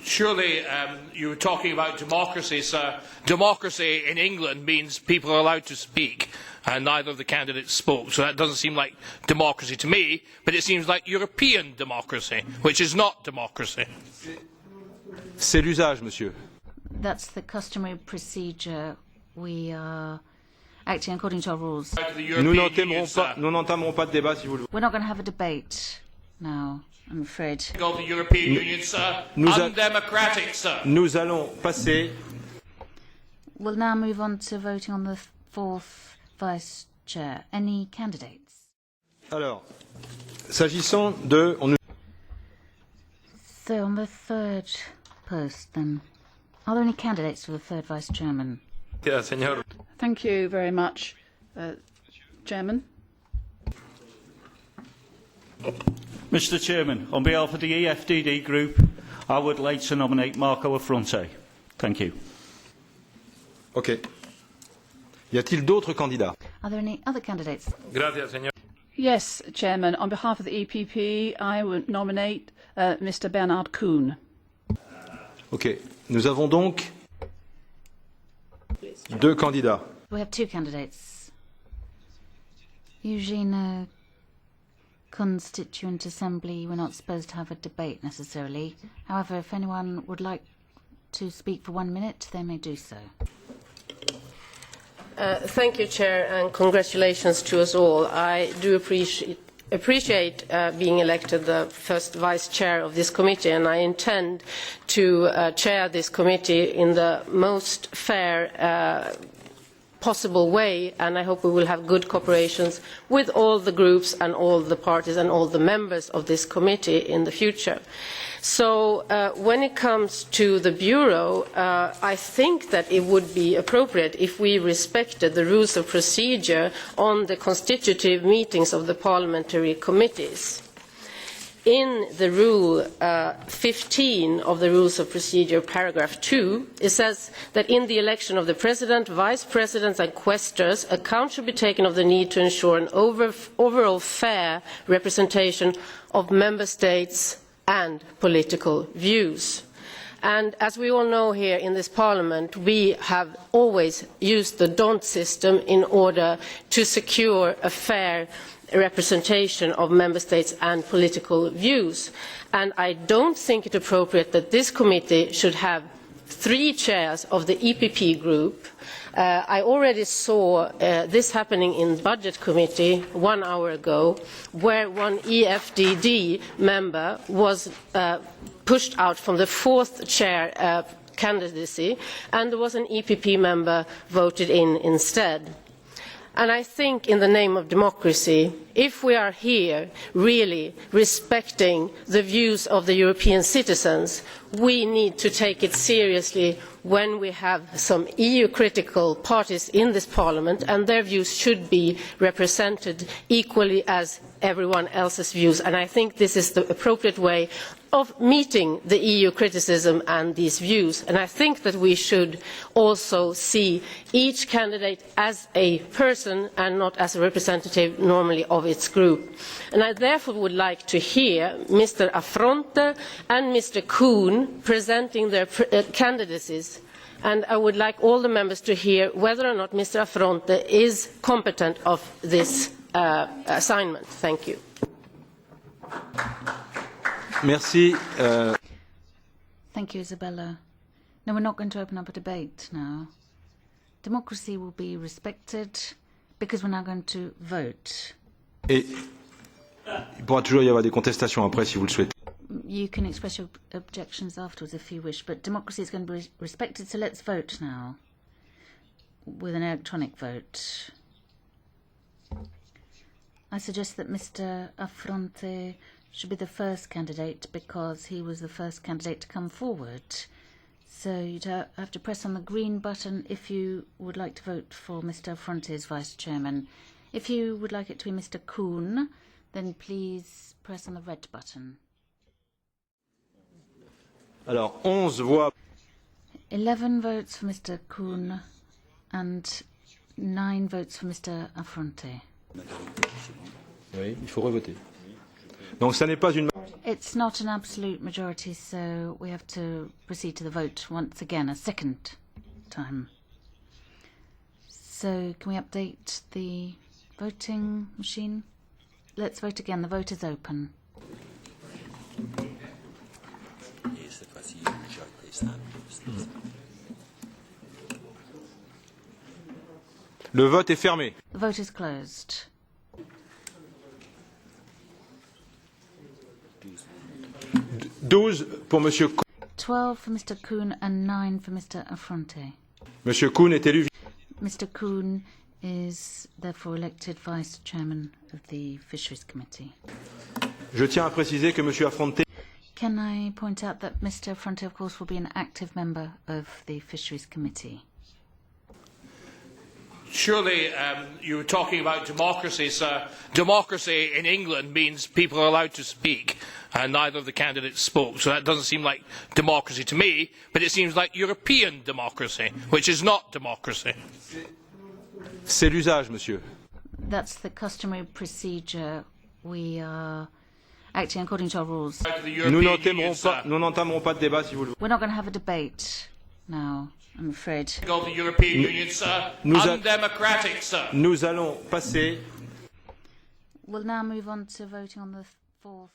Surely you were talking about democracy, sir. Democracy in England means people are allowed to speak, and neither of the candidates spoke. So that doesn't seem like democracy to me, but it seems like European democracy, which is not democracy. C'est l'usage, monsieur. That's the customary procedure. We are acting according to our rules. Nous n'entamerons pas de débat si vous le voulez. We're not going to have a debate now, I'm afraid. The European Union, sir. Undemocratic, sir. Nous allons passer. We'll now move on to voting on the fourth vice chair. Any candidates? Alors, s'agissant de... So on the third post, then, are there any candidates for the third vice chairman? Yeah, señor. Thank you very much, Chairman. Mr. Chairman, on behalf of the EFDD group, I would like to nominate Marco Affronte. Thank you. OK. Y a-t-il d'autres candidats? Are there any other candidates? Gracias, señor. Yes, Chairman. On behalf of the EPP, I would nominate Mr. Bernard Kuhn. OK. Nous avons donc deux candidats. We have two candidates. Usually in a constituent assembly, we're not supposed to have a debate necessarily. However, if anyone would like to speak for 1 minute, they may do so. Thank you, Chair, and congratulations to us all. I do appreciate being elected the first Vice Chair of this committee, and I intend to chair this committee in the most fair possible way, and I hope we will have good cooperation with all the groups and all the parties and all the members of this committee in the future. So when it comes to the Bureau, I think that it would be appropriate if we respected the rules of procedure on the constitutive meetings of the parliamentary committees. In the Rule 15 of the Rules of Procedure, paragraph 2, it says that in the election of the President, Vice Presidents and Quaestors, account should be taken of the need to ensure an overall fair representation of Member States and political views. And as we all know here in this Parliament, we have always used the DONT system in order to secure a fair representation of Member States and political views. And I don't think it appropriate that this committee should have 3 chairs of the EPP group. I already saw this happening in Budget Committee 1 hour ago, where one EFDD member was pushed out from the 4th chair candidacy, and there was an EPP member voted in instead. And I think in the name of democracy, if we are here really respecting the views of the European citizens, we need to take it seriously when we have some EU-critical parties in this Parliament, and their views should be represented equally as everyone else's views. And I think this is the appropriate way of meeting the EU criticism and these views. And I think that we should also see each candidate as a person and not as a representative normally of its group. And I therefore would like to hear Mr. Affronte and Mr. Kuhn presenting their candidacies. And I would like all the members to hear whether or not Mr. Affronte is competent of this assignment. Thank you. Merci. Thank you, Isabella. No, we're not going to open up a debate now. Democracy will be respected because we're now going to vote. Et il pourra toujours y avoir des contestations après si vous le souhaitez. You can express your objections afterwards if you wish, but democracy is going to be respected, so let's vote now with an electronic vote. I suggest that Mr. Affronte should be the first candidate because he was the first candidate to come forward. So you'd have to press on the green button if you would like to vote for Mr. Affronte as Vice Chairman. If you would like it to be Mr. Kuhn, then please press on the red button. Alors, 11 voix. 11 votes for Mr. Kuhn and 9 votes for Mr. Affronte. Oui, il faut revoter. Donc, ça n'est pas une... It's not an absolute majority, so we have to proceed to the vote once again, a second time. So can we update the voting machine? Let's vote again. The vote is open. Le vote est fermé. The vote is closed. Douze pour Monsieur Kuhn. 12 for Mr. Kuhn and 9 for Mr. Affronte. Monsieur Kuhn est élu. Mr. Kuhn is therefore elected Vice Chairman of the Fisheries Committee. Je tiens à préciser que Monsieur Affronté Can I point out that Mr. Affronte, of course, will be an active member of the Fisheries Committee? Surely you were talking about democracy, sir. Democracy in England means people are allowed to speak, and neither of the candidates spoke. So that doesn't seem like democracy to me, but it seems like European democracy, which is not democracy. C'est l'usage, monsieur. That's the customary procedure. We are acting according to our rules. Nous n'entamerons pas de débat si vous le voulez. We're not going to have a debate now, I'm afraid. Of the European Union, sir. Undemocratic, sir. Nous allons passer. We'll now move on to voting on the fourth